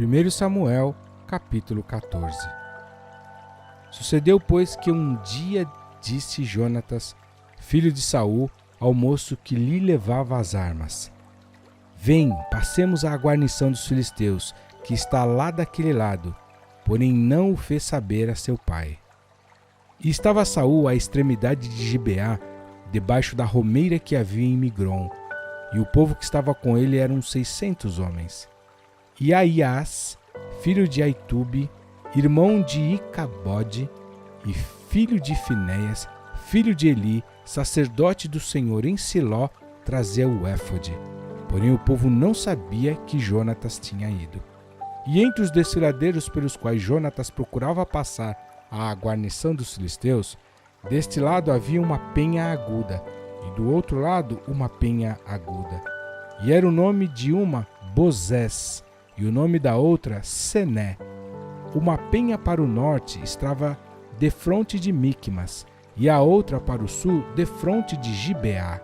1 Samuel, capítulo 14. Sucedeu, pois, que um dia disse Jonatas, filho de Saul, ao moço que lhe levava as armas: Vem, passemos à guarnição dos filisteus, que está lá daquele lado. Porém não o fez saber a seu pai. E estava Saul à extremidade de Gibeá, debaixo da romeira que havia em Migron, e o povo que estava com ele eram 600 homens. E Aias, filho de Aitube, irmão de Icabode, e filho de Finéias, filho de Eli, sacerdote do Senhor em Siló, trazia o éfode. Porém o povo não sabia que Jonatas tinha ido. E entre os desfiladeiros pelos quais Jonatas procurava passar à guarnição dos filisteus, deste lado havia uma penha aguda, e do outro lado uma penha aguda. E era o nome de uma Bozés, e o nome da outra Sené. Uma penha para o norte estava defronte de Micmas, e a outra para o sul defronte de Gibeá.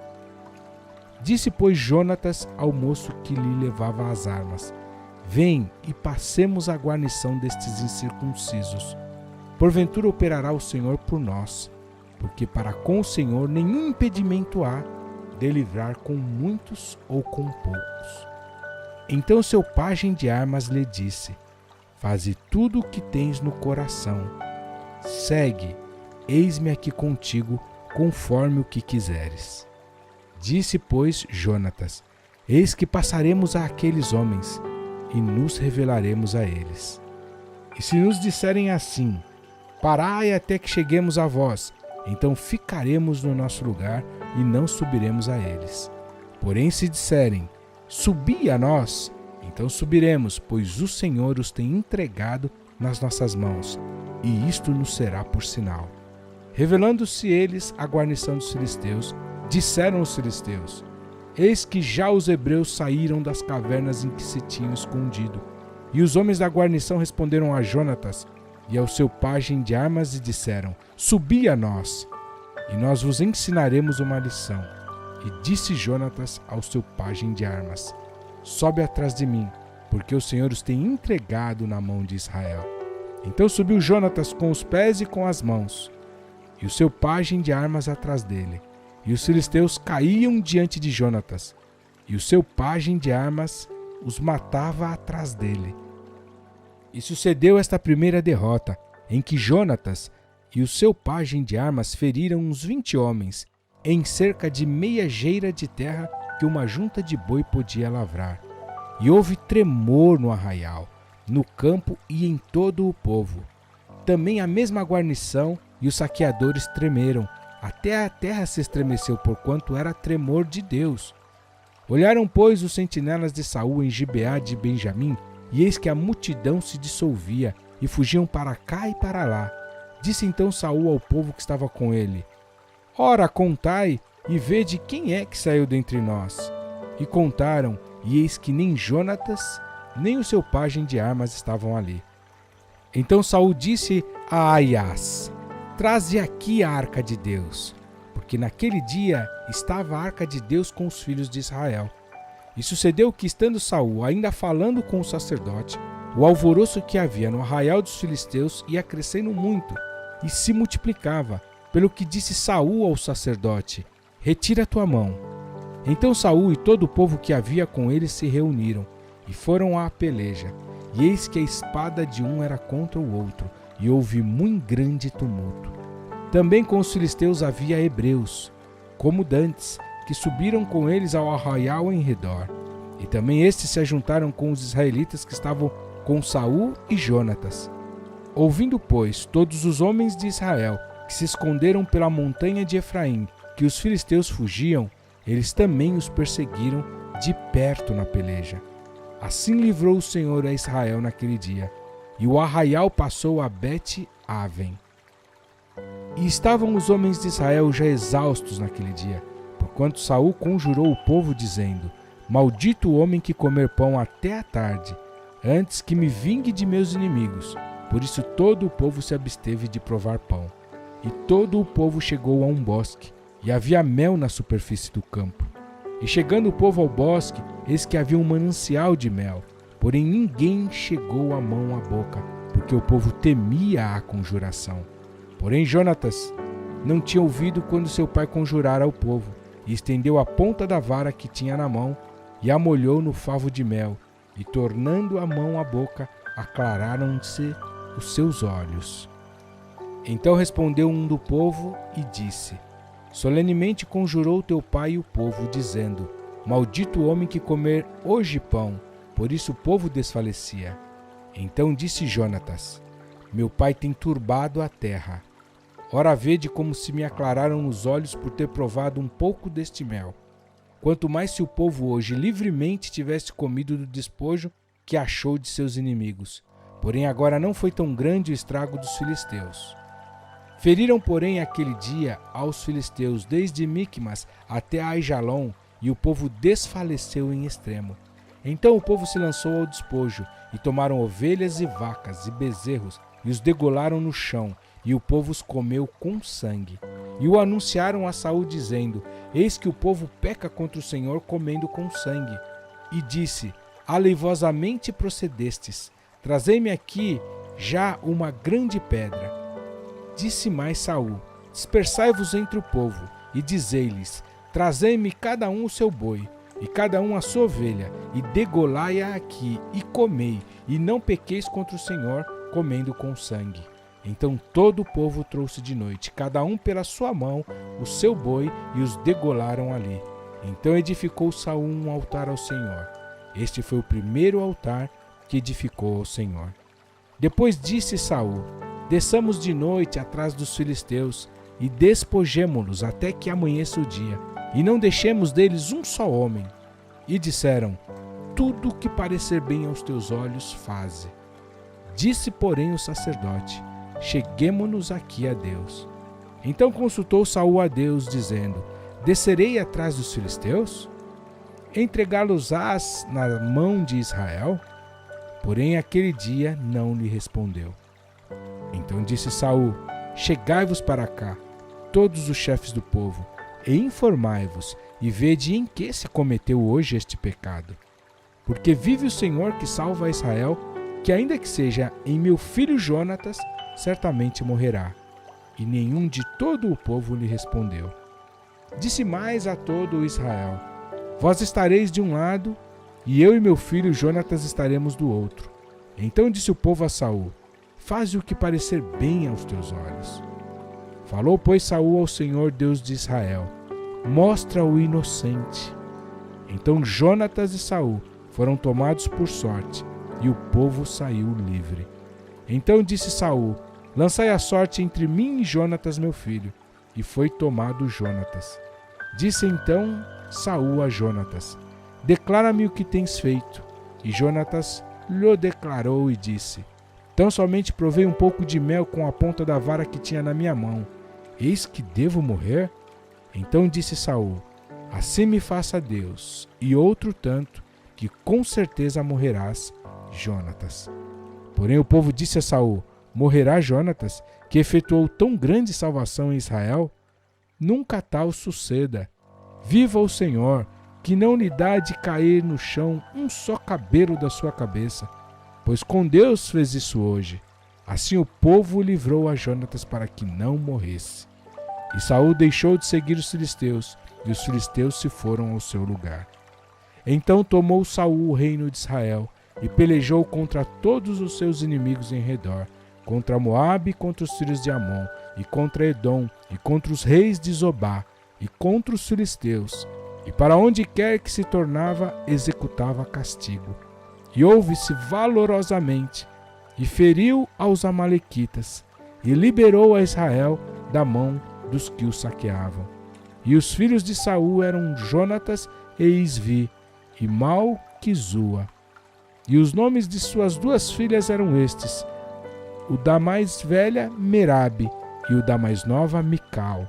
Disse, pois, Jonatas ao moço que lhe levava as armas: Vem e passemos a guarnição destes incircuncisos. Porventura operará o Senhor por nós, porque para com o Senhor nenhum impedimento há de livrar com muitos ou com poucos. Então seu pajem de armas lhe disse: Faze tudo o que tens no coração. Segue, eis-me aqui contigo, conforme o que quiseres. Disse, pois, Jonatas: Eis que passaremos àqueles homens, e nos revelaremos a eles. E se nos disserem assim: Parai até que cheguemos a vós, então ficaremos no nosso lugar e não subiremos a eles. Porém, se disserem: Subi a nós, então subiremos, pois o Senhor os tem entregado nas nossas mãos, e isto nos será por sinal. Revelando-se eles à guarnição dos filisteus, disseram os filisteus: Eis que já os hebreus saíram das cavernas em que se tinham escondido. E os homens da guarnição responderam a Jonatas e ao seu pajem de armas e disseram: Subi a nós, e nós vos ensinaremos uma lição. E disse Jonatas ao seu pajem de armas: Sobe atrás de mim, porque o Senhor os tem entregado na mão de Israel. Então subiu Jonatas com os pés e com as mãos, e o seu pajem de armas atrás dele. E os filisteus caíam diante de Jonatas, e o seu pajem de armas os matava atrás dele. E sucedeu esta primeira derrota, em que Jonatas e o seu pajem de armas feriram uns 20 homens, em cerca de meia geira de terra que uma junta de boi podia lavrar. E houve tremor no arraial, no campo e em todo o povo. Também a mesma guarnição e os saqueadores tremeram, até a terra se estremeceu, porquanto era tremor de Deus. Olharam, pois, os sentinelas de Saul em Gibeá de Benjamim, e eis que a multidão se dissolvia, e fugiam para cá e para lá. Disse então Saul ao povo que estava com ele: Ora, contai, e vede quem é que saiu dentre nós. E contaram, e eis que nem Jonatas, nem o seu pajem de armas estavam ali. Então Saul disse a Aias: Traze aqui a arca de Deus, porque naquele dia estava a arca de Deus com os filhos de Israel. E sucedeu que, estando Saul ainda falando com o sacerdote, o alvoroço que havia no arraial dos filisteus ia crescendo muito e se multiplicava, pelo que disse Saul ao sacerdote: Retira a tua mão. Então Saul e todo o povo que havia com ele se reuniram e foram à peleja. E eis que a espada de um era contra o outro, e houve muito grande tumulto. Também com os filisteus havia hebreus, como dantes, que subiram com eles ao arraial em redor. E também estes se ajuntaram com os israelitas que estavam com Saul e Jonatas. Ouvindo, pois, todos os homens de Israel, que se esconderam pela montanha de Efraim, que os filisteus fugiam, eles também os perseguiram de perto na peleja. Assim livrou o Senhor a Israel naquele dia. E o arraial passou a Bet-Aven. E estavam os homens de Israel já exaustos naquele dia, porquanto Saul conjurou o povo, dizendo: Maldito o homem que comer pão até a tarde, antes que me vingue de meus inimigos. Por isso todo o povo se absteve de provar pão. E todo o povo chegou a um bosque, e havia mel na superfície do campo. E chegando o povo ao bosque, eis que havia um manancial de mel, porém ninguém chegou a mão à boca, porque o povo temia a conjuração. Porém Jonatas não tinha ouvido quando seu pai conjurara ao povo, e estendeu a ponta da vara que tinha na mão, e a molhou no favo de mel, e tornando a mão à boca, aclararam-se os seus olhos. Então respondeu um do povo e disse: Solenemente conjurou teu pai e o povo, dizendo: Maldito o homem que comer hoje pão. Por isso o povo desfalecia. Então disse Jonatas: Meu pai tem turbado a terra. Ora vede como se me aclararam os olhos por ter provado um pouco deste mel. Quanto mais se o povo hoje livremente tivesse comido do despojo que achou de seus inimigos. Porém agora não foi tão grande o estrago dos filisteus. Feriram, porém, aquele dia aos filisteus desde Micmas até Aijalon, e o povo desfaleceu em extremo. Então o povo se lançou ao despojo, e tomaram ovelhas e vacas e bezerros, e os degolaram no chão, e o povo os comeu com sangue. E o anunciaram a Saul, dizendo: Eis que o povo peca contra o Senhor comendo com sangue. E disse: Aleivosamente procedestes, trazei-me aqui já uma grande pedra. Disse mais Saul: Dispersai-vos entre o povo, e dizei-lhes: Trazei-me cada um o seu boi, e cada um a sua ovelha, e degolai-a aqui, e comei, e não pequeis contra o Senhor, comendo com sangue. Então todo o povo trouxe de noite, cada um pela sua mão, o seu boi, e os degolaram ali. Então edificou Saul um altar ao Senhor. Este foi o primeiro altar que edificou ao Senhor. Depois disse Saul: Desçamos de noite atrás dos filisteus, e despojemo-los até que amanheça o dia, e não deixemos deles um só homem. E disseram: Tudo o que parecer bem aos teus olhos, faze. Disse, porém, o sacerdote: Cheguemo-nos aqui a Deus. Então consultou Saul a Deus, dizendo: Descerei atrás dos filisteus? Entregá-los-ás na mão de Israel? Porém aquele dia não lhe respondeu. Então disse Saul: Chegai-vos para cá, todos os chefes do povo, e informai-vos, e vede em que se cometeu hoje este pecado. Porque vive o Senhor que salva a Israel, que ainda que seja em meu filho Jonatas, certamente morrerá. E nenhum de todo o povo lhe respondeu. Disse mais a todo o Israel: Vós estareis de um lado, e eu e meu filho Jonatas estaremos do outro. Então disse o povo a Saul: Faze o que parecer bem aos teus olhos. Falou, pois, Saul ao Senhor Deus de Israel: Mostra-o inocente. Então Jonatas e Saul foram tomados por sorte, e o povo saiu livre. Então disse Saul: Lançai a sorte entre mim e Jonatas meu filho. E foi tomado Jonatas. Disse então Saul a Jonatas: Declara-me o que tens feito. E Jonatas lhe declarou e disse: Tão somente provei um pouco de mel com a ponta da vara que tinha na minha mão. Eis que devo morrer? Então disse Saul: Assim me faça Deus, e outro tanto, que com certeza morrerás, Jonatas. Porém o povo disse a Saul: Morrerá Jonatas, que efetuou tão grande salvação em Israel? Nunca tal suceda. Viva o Senhor, que não lhe dá de cair no chão um só cabelo da sua cabeça, pois com Deus fez isso hoje. Assim o povo livrou a Jonatas para que não morresse. E Saul deixou de seguir os filisteus, e os filisteus se foram ao seu lugar. Então tomou Saul o reino de Israel, e pelejou contra todos os seus inimigos em redor, contra Moabe e contra os filhos de Amon, e contra Edom, e contra os reis de Zobá, e contra os filisteus, e para onde quer que se tornava, executava castigo. E houve-se valorosamente, e feriu aos amalequitas, e liberou a Israel da mão dos que o saqueavam. E os filhos de Saul eram Jonatas e Isvi, e Malquizua. E os nomes de suas duas filhas eram estes: o da mais velha, Merabe, e o da mais nova, Mical.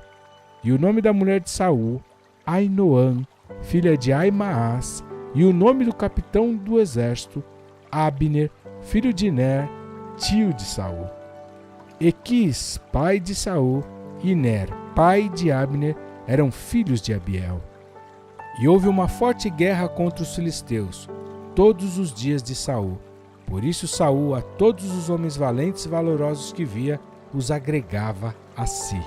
E o nome da mulher de Saul, Ainoã, filha de Aimaas, e o nome do capitão do exército, Abner, filho de Ner, tio de Saul. Equis, pai de Saul, e Ner, pai de Abner, eram filhos de Abiel. E houve uma forte guerra contra os filisteus. todos os dias de Saul. Por isso Saul, a todos os homens valentes e valorosos que via, os agregava a si.